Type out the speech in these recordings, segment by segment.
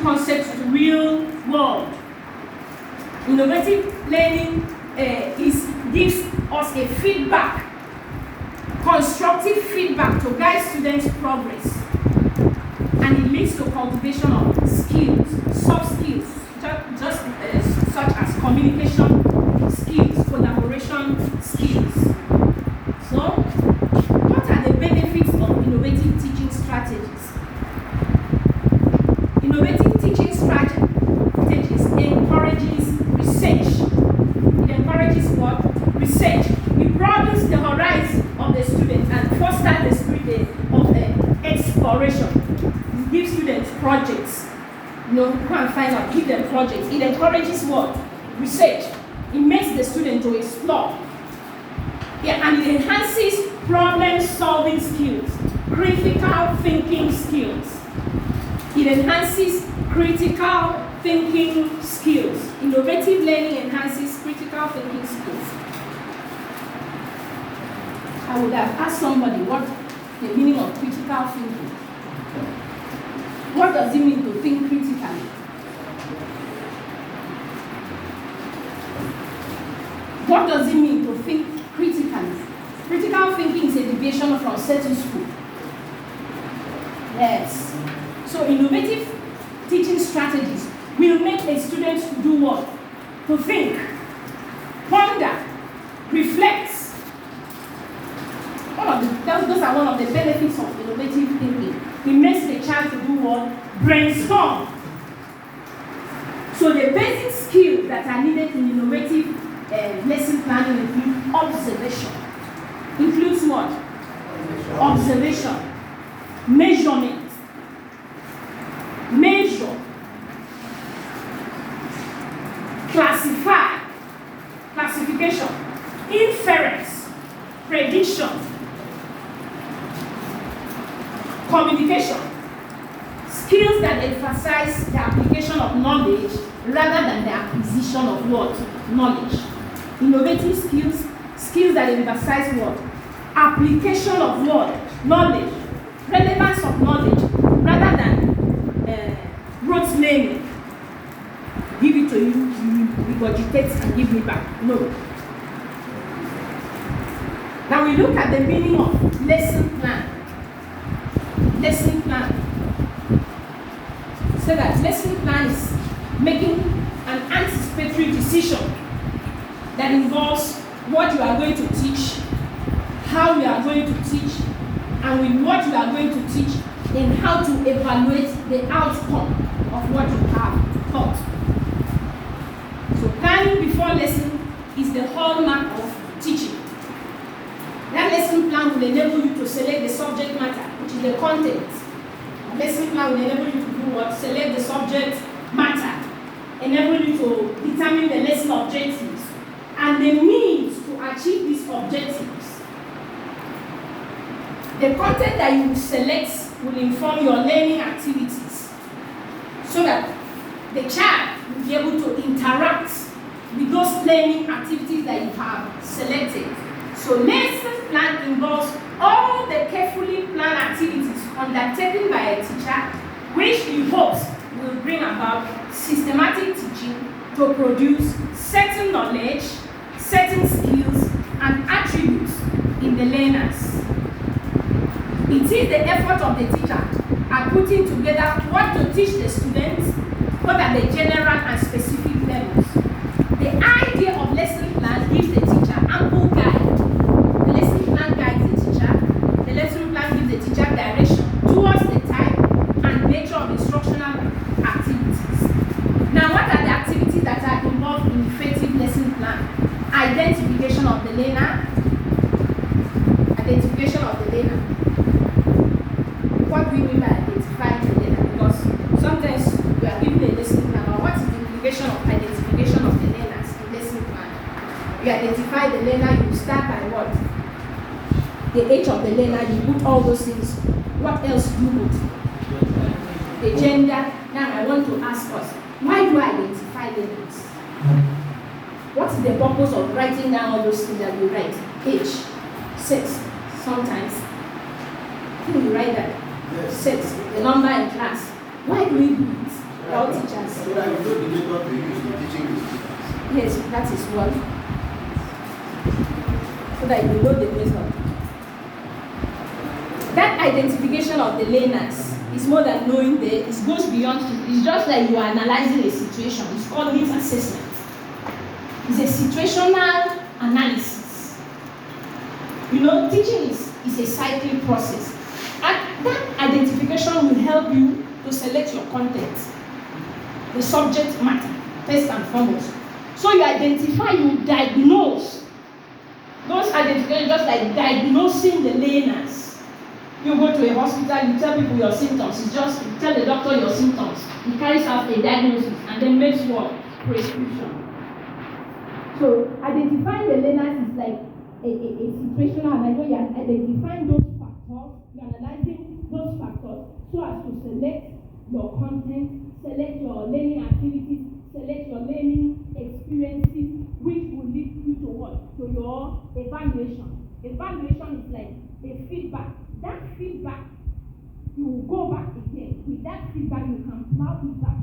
concepts to real world. Innovative learning gives us a feedback, constructive feedback to guide students' progress, and it leads to cultivation of skills, soft skills, such as communication skills, collaboration skills. So, what are the benefits of innovative teaching strategies? Innovative teaching strategies encourages research. It encourages what? Research. It broadens the horizon of the students and fosters the spirit of exploration. It gives students projects. Go and find out, give them projects. It encourages what? Research. It makes the student to explore. Yeah, and it enhances problem-solving skills, critical thinking skills. It enhances critical thinking skills. Innovative learning enhances critical thinking skills. I would have asked somebody what the meaning of critical thinking. What does it mean to think critically? What does it mean to think critically? Critical thinking is a deviation from status quo. Yes. So innovative teaching strategies will make a student do what? To think, ponder, reflect. Those are one of the benefits of innovative thinking. It makes the child to do what? Brainstorm. So the basic skills that are needed in innovative lesson planning include observation. Includes what? Observation. Measurement. Measure. Classify. Classification. Inference. Prediction. Communication. Skills that emphasize the application of knowledge rather than the acquisition of what? Knowledge. Innovative skills that emphasize what? Application of what? Knowledge. Relevance of knowledge rather than rote learning. Give it to you, you regurgitate and give me back. No. Now we look at the meaning of lesson plan. Lesson plan. So that lesson plan is making an anticipatory decision that involves what you are going to teach, how you are going to teach, and with what you are going to teach, and how to evaluate the outcome of what you have taught. So planning before lesson is the hallmark of teaching. That lesson plan will enable you to select the subject matter, which is the content. A lesson plan will enable you to do what? Select the subject matter, enable you to determine the lesson objectives, and the means to achieve these objectives. The content that you will select will inform your learning activities so that the child will be able to interact with those learning activities that you have selected. So lesson plan involves all the carefully planned activities undertaken by a teacher, which he hopes will bring about systematic teaching to produce certain knowledge, certain skills, and attributes in the learners. It is the effort of the teacher at putting together what to teach the students, both at the general and specific levels. The idea of lesson plan gives the teacher ample guide. The lesson plan guides the teacher. The lesson plan gives the teacher direction towards the type and nature of instructional activities. Now, what are the activities that are involved in effective lesson plan? Identification of the learner. Identification of the learner. What do we mean by identifying the learner? Because sometimes we are given a lesson plan, or what is the implication of identification of the learners in lesson plan? You identify the learner, you start by what? The age of the learner, you put all those things. What else do you put? The gender. Now I want to ask us, why do I identify learners? What is the purpose of writing down all those things that we write? Age, sex, sometimes. Can you write that? Yes. Sex, the number in class. Why do we do it? We all teachers. So that you know the method to use in teaching the students. Yes, that is one. So that you know the method. That identification of the learners is more than knowing it goes beyond it. It's just like you are analyzing a situation. It's called needs assessment. It's a situational analysis. You know, teaching is a cycling process. And that identification will help you to select your content, the subject matter, first and foremost. So you identify, you diagnose. Those identifications just like diagnosing the learners. You go to a hospital, you tell people your symptoms. It's just you tell the doctor your symptoms. He carries out a diagnosis and then makes what? Prescription. So identifying the learners is like a situational, and I know you are identifying those factors, you are analyzing those factors so as to select your content, select your learning activities, select your learning experiences, which will lead you to what? To your evaluation. Evaluation is like a feedback. That feedback, you will go back again. With that feedback, you can plow it back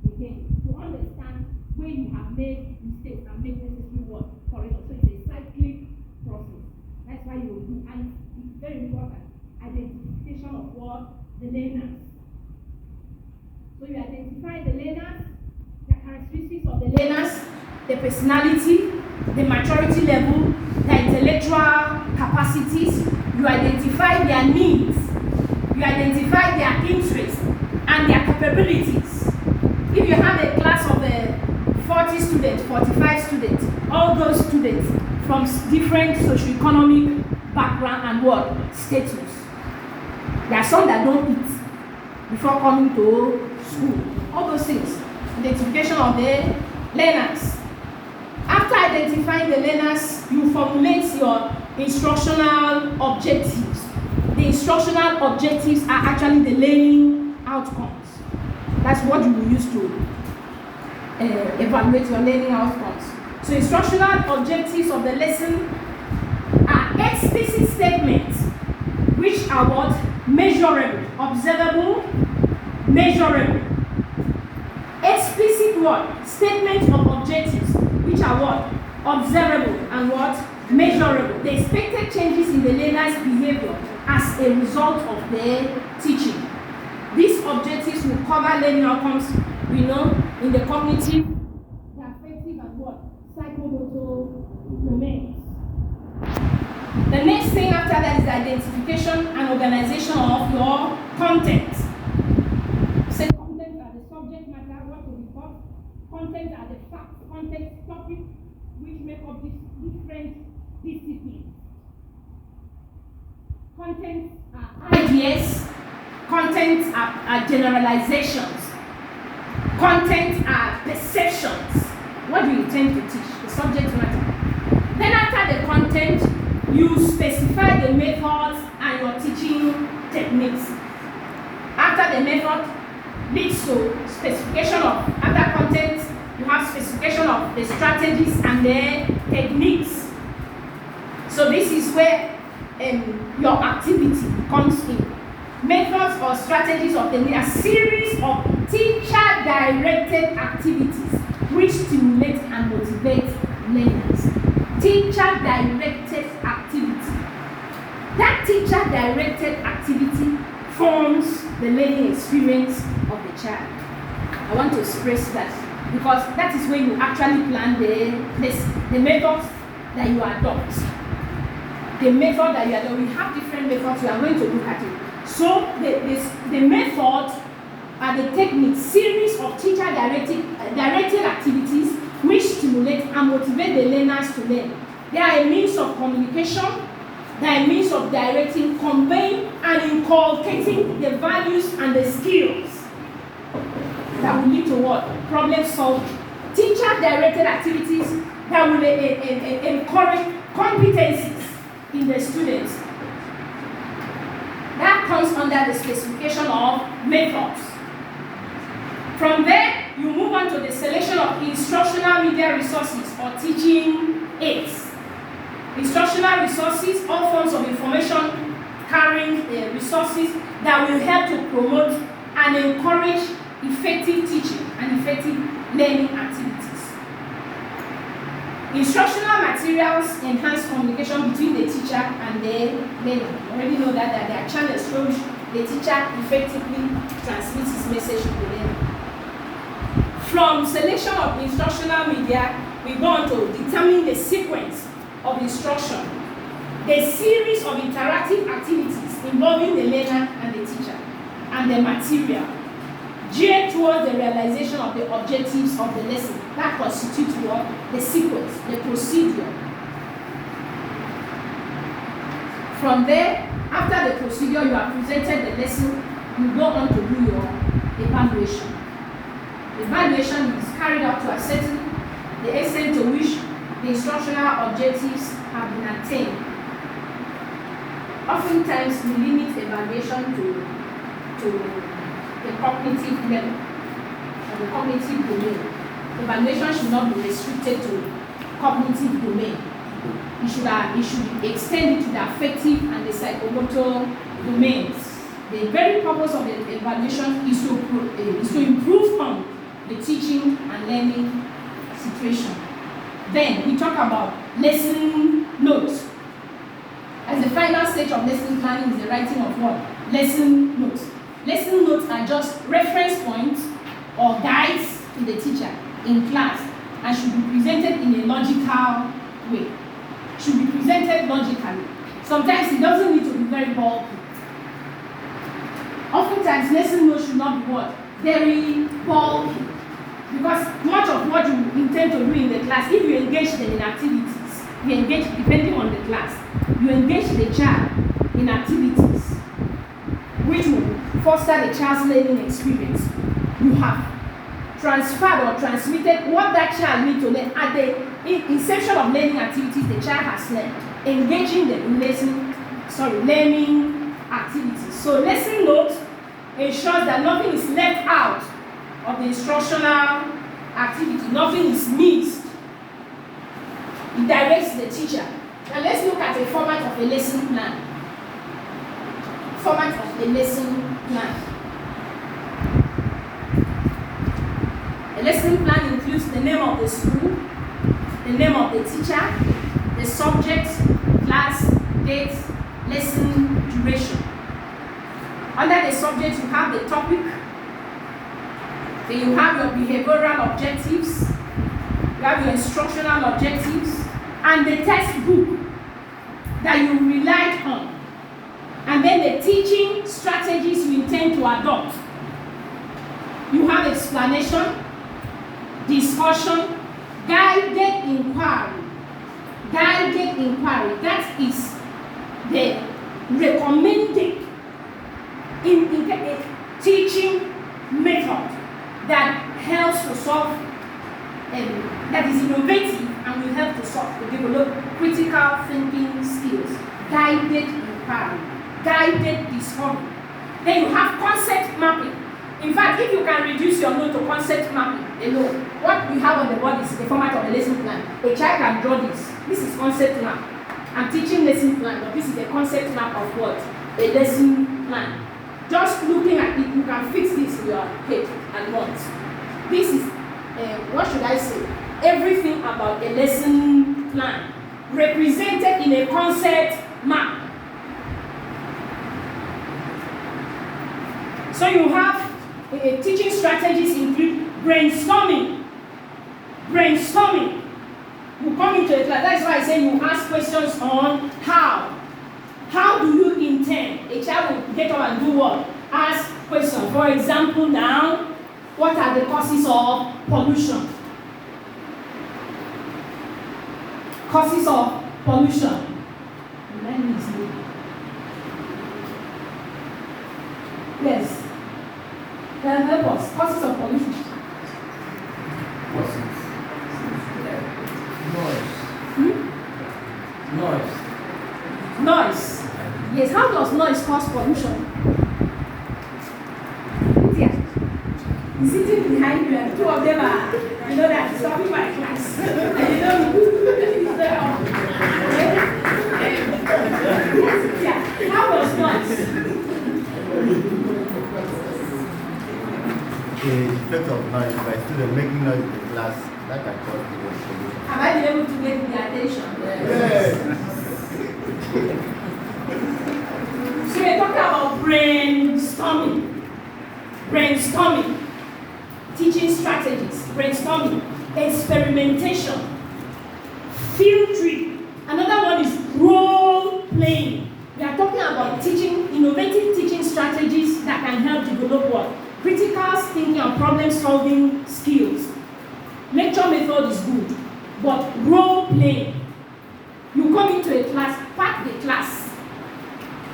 again to understand where you have made mistakes and make necessary work for it. So it's a cyclic process. That's why you will do, and it's very important. Identification of what? The learners. So you identify the learners, the characteristics of the learners, the personality, the maturity level, the intellectual capacities. You identify their needs, you identify their interests and their capabilities. If you have a class of 40 students, 45 students, all those students from different socioeconomic background and what? Status. There are some that don't eat before coming to school. All those things. Identification of the learners. After identifying the learners, you formulate your instructional objectives. The instructional objectives are actually the learning outcomes. That's what you will use to evaluate your learning outcomes. So instructional objectives of the lesson are explicit statements which are what? Measurable, observable, measurable. Explicit what? Statements of objectives which are what? Observable and what? Measurable. The expected changes in the learner's behavior as a result of their teaching. These objectives will cover learning outcomes, we know, in the cognitive, the affective, and what? Psychomotor domains. The next thing after that is the identification and organization of your content. Say content are the subject matter, what will be taught. Content are the facts, content topics which make up these different disciplines. Content are ideas, content are generalizations, content are perceptions. What do you intend to teach? The subject matter. Then after the content, you specify the methods and your teaching techniques. After the method leads to specification of, after content, you have specification of the strategies and the techniques. So this is where your activity comes in. Methods or strategies of a series of teacher-directed activities which stimulate and motivate learners. Teacher-directed activity. That teacher-directed activity forms the learning experience of the child. I want to express that because that is where you actually plan the methods that you adopt. The method that you adopt, we have different methods, we are going to look at it. So the method are the techniques, series of teacher-directed activities which stimulate and motivate the learners to learn. They are a means of communication, they are a means of directing, conveying, and inculcating the values and the skills that will lead to what? Problem solving. Teacher-directed activities that will encourage competencies in the students. That comes under the specification of methods. From there, you move on to the selection of instructional media resources or teaching aids. Instructional resources, all forms of information carrying resources that will help to promote and encourage effective teaching and effective learning activities. Instructional materials enhance communication between the teacher and the learner. You already know that there are channels through which the teacher effectively transmits his message to the learner. From selection of instructional media, we go on to determine the sequence of instruction, the series of interactive activities involving the learner and the teacher, and the material geared towards the realization of the objectives of the lesson. That constitutes what? The sequence, the procedure. From there, after the procedure, you have presented the lesson, you go on to do your evaluation. Evaluation is carried out to ascertain the extent to which the instructional objectives have been attained. Oftentimes, we limit evaluation to the cognitive level or the cognitive domain. Evaluation should not be restricted to cognitive domain. It should extend it to the affective and the psychomotor domains. The very purpose of the evaluation is to improve on the teaching and learning situation. Then we talk about lesson notes. As the final stage of lesson planning is the writing of what? Lesson notes. Lesson notes are just reference points or guides to the teacher in class and should be presented in a logical way. Should be presented logically. Sometimes it doesn't need to be very bulky. Oftentimes lesson notes should not be what? Very bulky. Because much of what you intend to do in the class, if you engage them in activities, you engage, depending on the class, you engage the child in activities which will foster the child's learning experience. You have transferred or transmitted what that child needs to learn at the inception of learning activities the child has learned, engaging them in learning activities. So lesson notes ensures that nothing is left out of the instructional activity, nothing is missed. It directs the teacher. Now let's look at the format of a lesson plan. Format of a lesson plan. A lesson plan includes the name of the school, the name of the teacher, the subject, class, date, lesson duration. Under the subject, you have the topic, then you have your behavioral objectives, you have your instructional objectives, and the textbook that you relied on, and then the teaching strategies you intend to adopt. You have explanation, discussion, guided inquiry. Guided inquiry, that is the recommended teaching method that helps to solve, that is innovative and will help to develop critical thinking skills. Guided inquiry, guided discovery. Then you have concept mapping. In fact, if you can reduce your note to concept mapping alone, what we have on the board is the format of a lesson plan. A child can draw this. This is concept map. I'm teaching lesson plan, but this is a concept map of what? A lesson plan. Just looking at it, you can fix this in your head at once. This is, what should I say? Everything about a lesson plan represented in a concept map. So you have teaching strategies include brainstorming. Brainstorming. You come into a class, that's why I say you ask questions on how. How do you intend? A child will get up and do what? Ask questions. For example, now, what are the causes of pollution? Causes of pollution. Yes. Help us. Causes of pollution. Noise. Yes, how does noise cause pollution? Yeah. Sitting behind you and two of them are, you know, that stopping my class. And you know, yeah. How does noise? effect of noise by students making noise in the class that can cause the pollution. Have I been able to get the attention? Yes. So we're talking about brainstorming. Brainstorming. Teaching strategies. Brainstorming. Experimentation. Field trip. Another one is role playing. We are talking about teaching, innovative teaching strategies that can help develop what? Critical thinking and problem solving skills. Lecture method is good, but role playing. You come into a class, pack the class,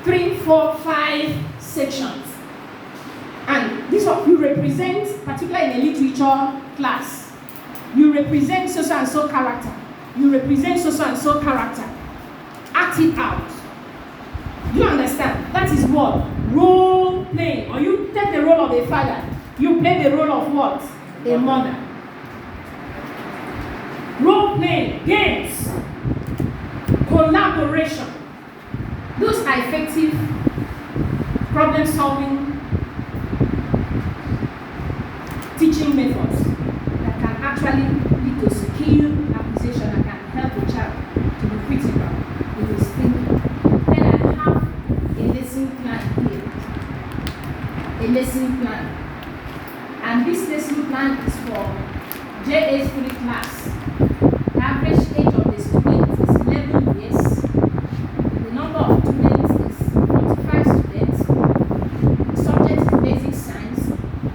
3, 4, 5 sections. And this one you represent, particularly in a literature class, you represent so and so character. You represent so and so character. Act it out. You understand? That is what? Role playing. Or you take the role of a father. You play the role of what? A mother. Role playing, games, collaboration. Those are effective problem solving teaching methods that can actually lead to skill acquisition and can help the child to be critical with his thinking. Then I have a lesson plan here. A lesson plan. And this lesson plan is for JH3 class. The average age of the student is 11 years. The number of students is 45 students. The subject is basic science.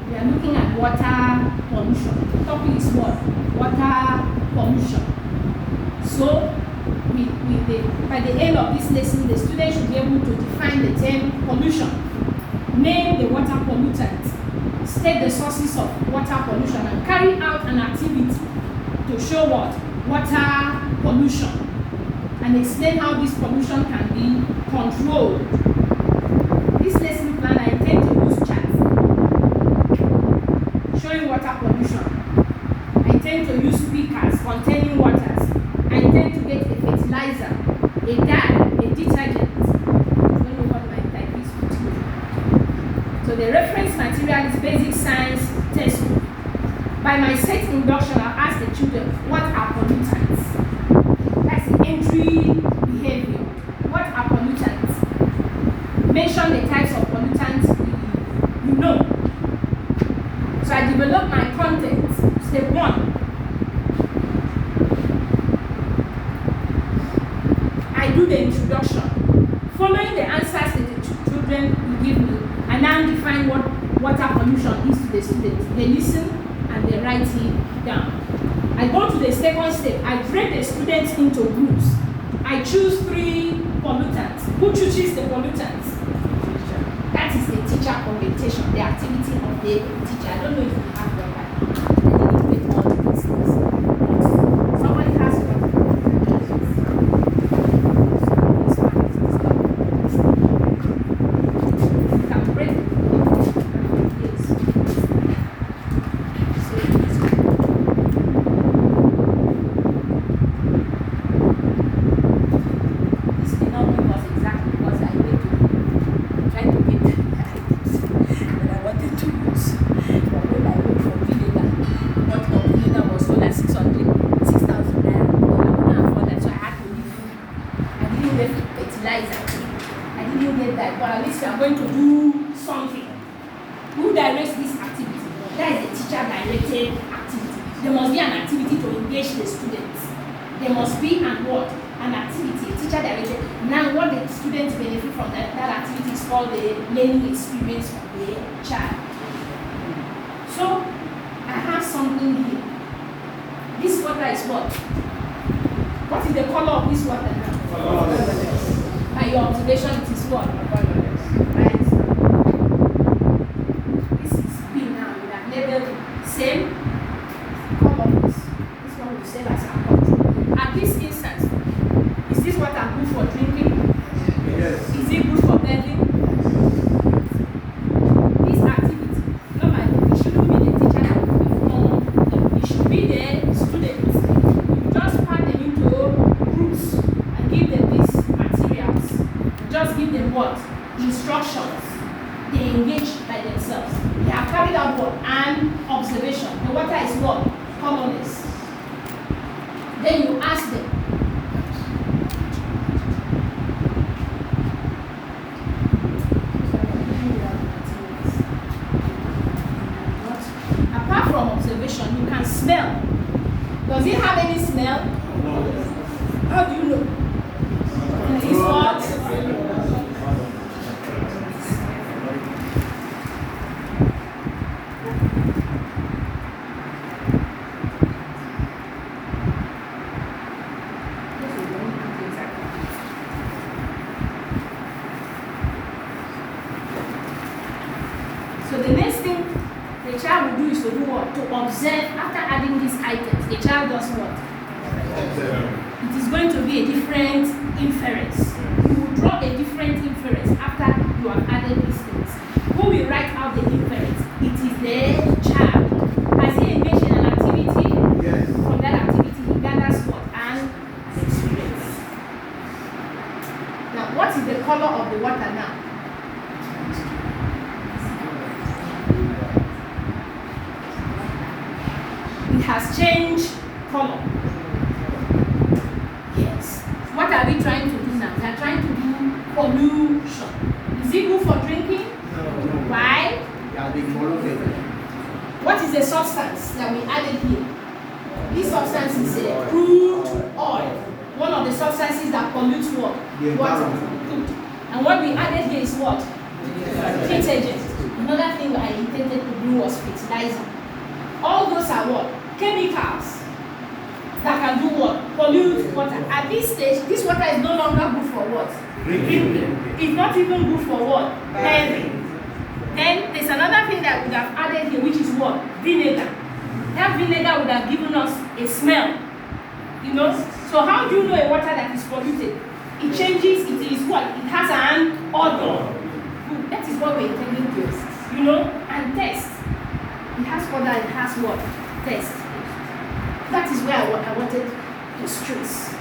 We are looking at water pollution. The topic is what? Water pollution. So, by the end of this lesson, the student should be able to define the term pollution, name the water pollutant, state the sources of water pollution, and carry out an activity to show what? Water pollution, and explain how this pollution can be controlled. This lesson plan, I intend to use charts showing water pollution. I intend to use speakers containing waters. I intend to get a fertilizer, a dye, a detergent. I don't know what my type is with you. So the reference material is basic science textbook. By my set induction, I'll ask the children, what are pollutants? That's the entry behavior. What are pollutants? Mention the types of pollutants you know. So I develop my content. Step 1. I do the introduction. Following the answers that the children will give me, I now define what water pollution is to the students. They listen and they write it down. I go to the second step. I break the students into groups. I choose 3 pollutants. Who chooses the pollutants? That is the teacher orientation, the activity of the teacher. I don't know if you have that. I didn't get all the things. Somebody has one. You can break it. Learning experience of the child. So, I have something here. This water is what? What is the color of this water now? By your observation, it is what? Right? This is green now. We have labeled same color. This one we say as alcohol. At this instance, is this water good for drinking? Yes. Is it good for bathing? Instructions, they engage by themselves. They have carried out what? An water is what? Colorless. Then you ask them. Apart from observation, you can smell. Does it have any smell? No. How do you know? It is what? So the next thing the child will do is to do what? To observe. After adding these items, the child does what? It is going to be a different inference. You will draw a different inference after you have added these things. Who will write out the inference? It is the child. Has he engaged in an activity? Yes. From that activity, he gathers what? An experience. Now, what is the color of the water now? It has changed color. Yes. What are we trying to do now? We are trying to do pollution. Is it good for drinking? No. Why? Yeah, they polluted. What is the substance that we added here? This substance is a crude oil. One of the substances that pollutes what? The Water. environment. And what we added here is what? Heat agent. Another thing I intended to do was fertilizer. All those are what? Chemicals that can do what? Pollute water. At this stage, this water is no longer good for what? Drinking. It's not even good for what? Bathing. Then there's another thing that we have added here, which is what? Vinegar. That vinegar would have given us a smell. You know? So how do you know a water that is polluted? It changes, it is what? It has an odor. That is what we're intending to, you know, and taste. It has odor, it has what? Taste. That is where I wanted to stress.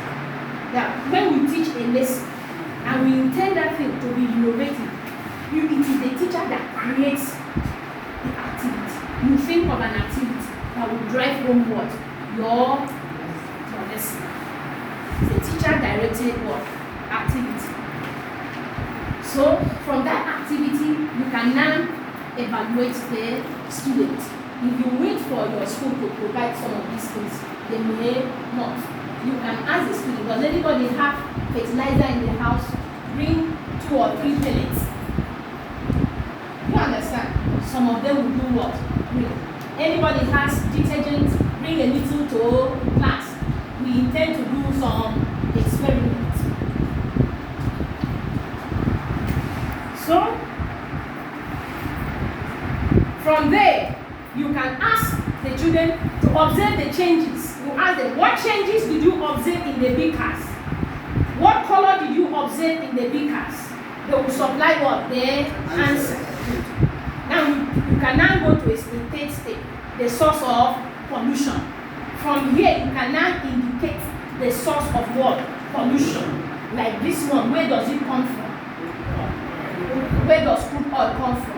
That when we teach a lesson and we intend that thing to be innovative, it is the teacher that creates the activity. You think of an activity that will drive home what? Your lesson. The teacher directed what? Activity. So from that activity, you can now evaluate the student. If you wait for your school to provide some of these things, they may not. You can ask the student, does anybody have fertilizer in the house? Bring 2 or 3 pellets. You understand? Some of them will do what? Bring. Anybody has detergent? Bring a little to class. We intend to do some experiments. So, from there, you can ask the children to observe the changes. You ask them, what changes did you observe in the beakers? What color did you observe in the beakers? They will supply what? Their answer. Now, you can now go to a third step, the source of pollution. From here, you can now indicate the source of what? Pollution. Like this one, where does it come from? Where does crude oil come from?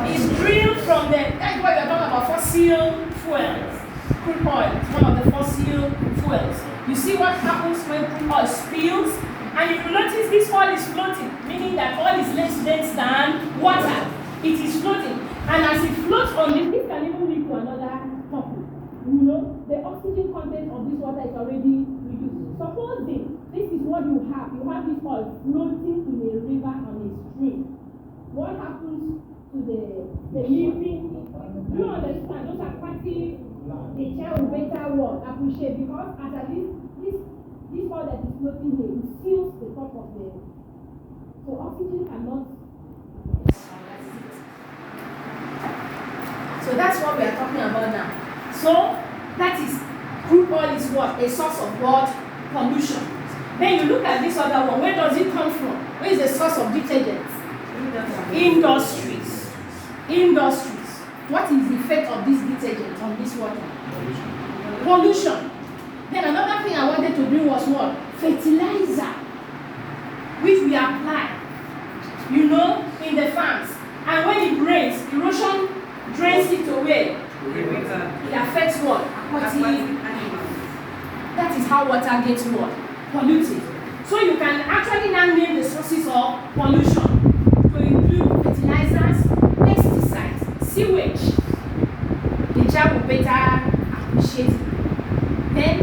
It's drilled from the, that's why we're talking about fossil fuels. Crude oil is one of the fossil fuels. You see what happens when crude oil spills? And if you notice, this oil is floating, meaning that oil is less dense than water. It is floating. And as it floats on this can even lead to another topic. You know, the oxygen content of this water is already reduced. Supposing this is what you have this oil floating in a river on a stream. What happens to the living? You understand? Those aquatic, the child will better what? Appreciate, because at least this oil that is floating here, it fills the top of the. So oxygen cannot. So that's what we are talking about now. So that is crude oil is what? A source of what? Pollution. Then you look at this other one. Where does it come from? Where is the source of detergents? Industries. Industries. What is the effect of this detergent on this water? Pollution. Then another thing I wanted to bring was what? Fertilizer, which we apply, you know, in the farms. And when it rains, erosion drains it away. It affects what? Aquatic. That is how water gets what? Polluted. So you can actually now name the sources of pollution to include fertilizers, pesticides, sewage. The child will better appreciate it. Then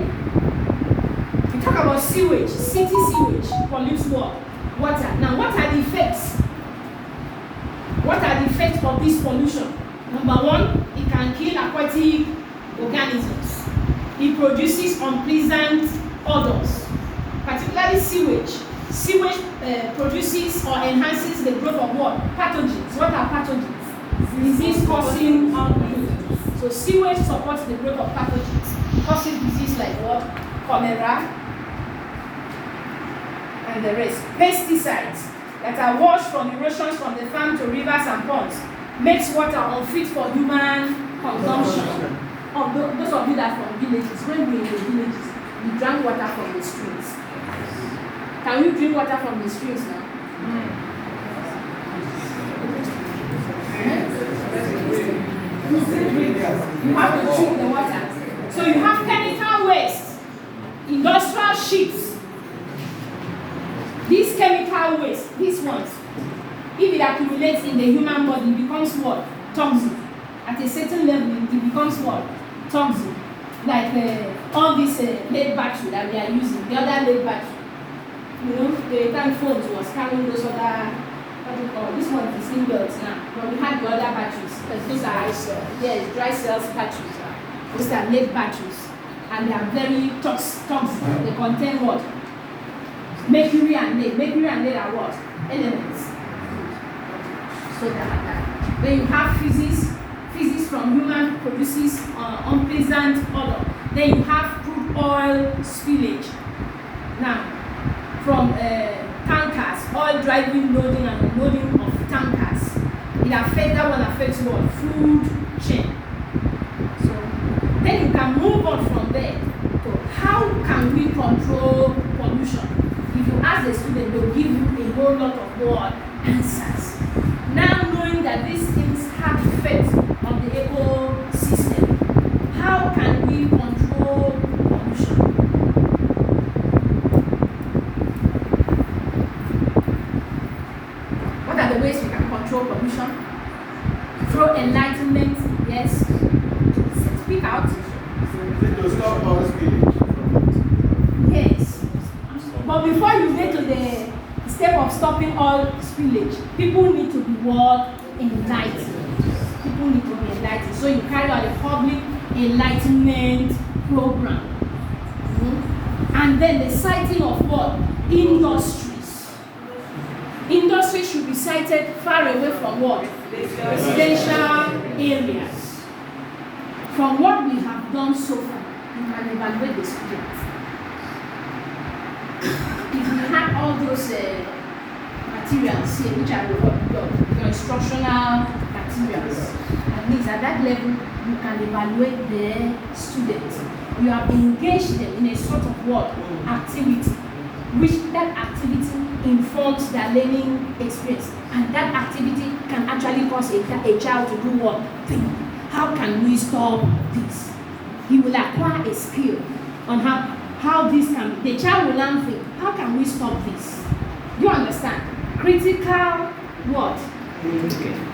we talk about sewage. City sewage pollutes what? Water. Now what are the effects? What are the effects of this pollution? Number one, it can kill aquatic organisms. It produces unpleasant odors, particularly sewage. Sewage produces or enhances the growth of what? Pathogens. What are pathogens? Disease-causing organisms. So sewage supports the growth of pathogens, causing disease like what? Cholera and the rest. Pesticides that are washed from erosions from the farm to rivers and ponds makes water unfit for human consumption. Those of you that are from villages, when we're in the villages, we drank water from the streams. Can we drink water from the streams now? You have to drink the water. So you have chemical waste, industrial ships. These chemical waste, these ones, if it accumulates in the human body, it becomes what? Toxic. At a certain level, it becomes what? Toxic. Like all this lead battery that we are using, the other lead battery. You know, the time phones was carrying those other, what do you call it? This one is inbuilt now. But we had the other batteries. Those are yes, dry cells batteries. Those are lead batteries. And they are very toxic. They contain what? Mercury and lead. Mercury and lead are what? Elements. So that. Then you have physics. Physics from human produces unpleasant odor. Then you have crude oil spillage. Now, from tankers, oil driving, loading and unloading of tankers. It affects, that one affects what? Food chain. So then you can move on from there to how can we control pollution? If you ask the student, they'll give you a whole lot of what? Answers. Now knowing that these things have effects on the ecosystem, how can we control pollution? What are the ways we can control pollution? Through enlightenment, yes. Speak out. To stop all spillage. Yes. But before you get to the step of stopping all spillage, people need to be what? Enlightened. People need to be enlightened. So you carry out a public enlightenment program. And then the siting of what? Industries. Industries should be sited far away from what? Residential areas. From what we have done so far, you can evaluate the students. If we had all those materials here, which are your instructional materials, at least at that level, you can evaluate the students. You have engaged them in a sort of what? Activity, which that activity informs their learning experience. And that activity can actually cause a child to do what? Think. How can we stop this? He will acquire a skill on how this can be. The child will learn think. How can we stop this? Do you understand? Critical what?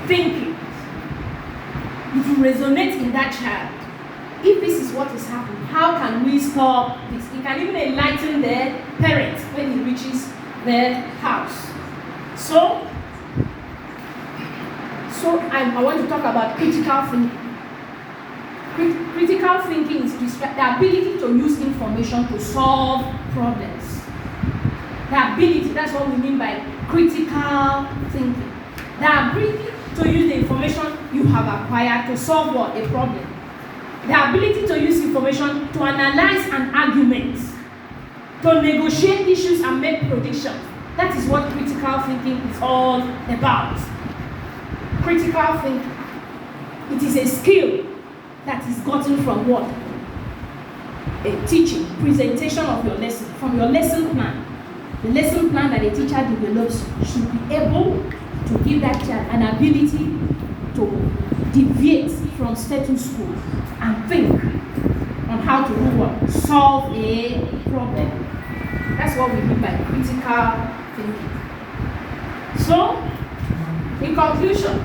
Thinking. It will resonate in that child. If this is what is happening, how can we stop this? It can even enlighten the parents when he reaches the house. So I want to talk about critical thinking. Critical thinking is the ability to use information to solve problems. The ability, that's what we mean by critical thinking. The ability to use the information you have acquired to solve what? A problem. The ability to use information to analyze an argument, to negotiate issues and make predictions. That is what critical thinking is all about. Critical thinking. It is a skill that is gotten from what? A teaching, presentation of your lesson, from your lesson plan. The lesson plan that a teacher develops should be able to give that child an ability to deviate from status quo and think on how to do what? Solve a problem. That's what we mean by critical thinking. So, in conclusion,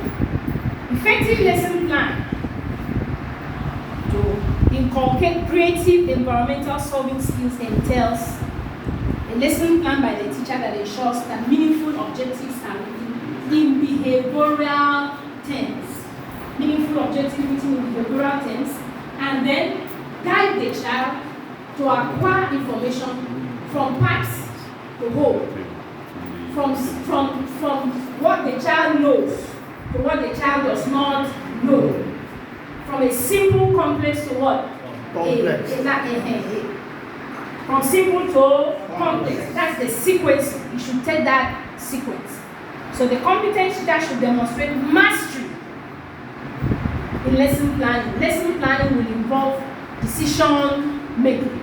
effective lesson plan to inculcate creative environmental solving skills entails a lesson plan by the teacher that ensures that meaningful objectives are written in behavioral terms. Meaningful objectives written in behavioral terms, and then guide the child to acquire information from parts to whole. From what the child knows to what the child does not know. From a simple complex to what? Complex. From simple to complex. That's the sequence. You should take that sequence. So the competent teacher should demonstrate mastery in lesson planning. Lesson planning will involve decision making.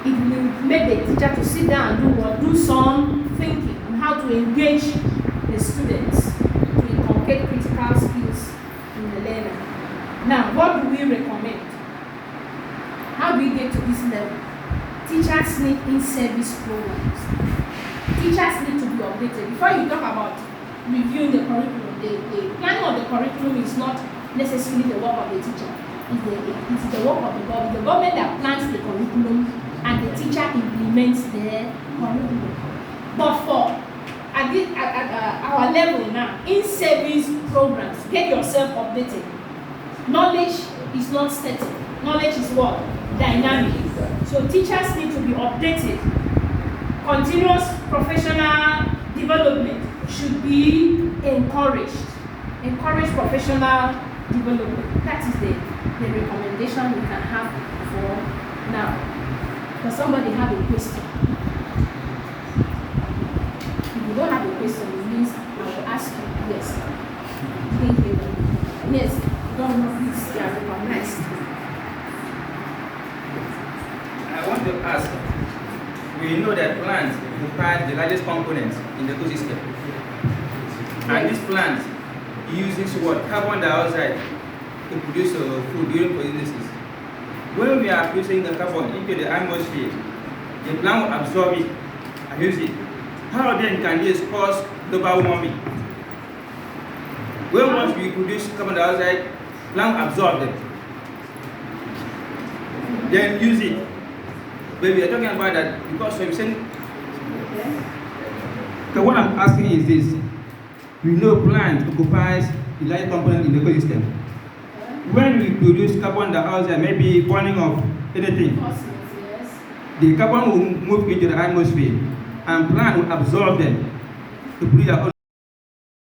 It will make the teacher to sit down and do what? Do some thinking on how to engage the students to inculcate critical skills in the learner. Now, what do we recommend? How do we get to this level? Teachers need in-service programs. Teachers need to be updated. Before you talk about reviewing the curriculum, the planning of the curriculum is not necessarily the work of the teacher. It's the work of the government. The government that plans the curriculum and the teacher implements the curriculum. But for at our level now, in-service programs, get yourself updated. Knowledge is not static. Knowledge is what? Dynamic. So teachers need to be updated. Continuous professional development should be encouraged. Encourage professional development. That is the recommendation we can have for now. Does somebody have a question? If you don't have a question, it means I will ask you. Yes. Thank you. Yes. Governor, please, you are recognized. I want to ask, we know that plants occupy the largest component in the ecosystem. And these plants uses what? Carbon dioxide to produce food during photosynthesis. When we are producing the carbon into the atmosphere, the plant will absorb it and use it. How then can this cause global warming? When once we produce carbon dioxide, plant will absorb them, then use it. But we are talking about that because we're saying. So what I'm asking is this: we know plant occupies the largest component in the ecosystem. When we produce carbon dioxide, maybe burning of anything, the carbon will move into the atmosphere and plant will absorb them to produce their own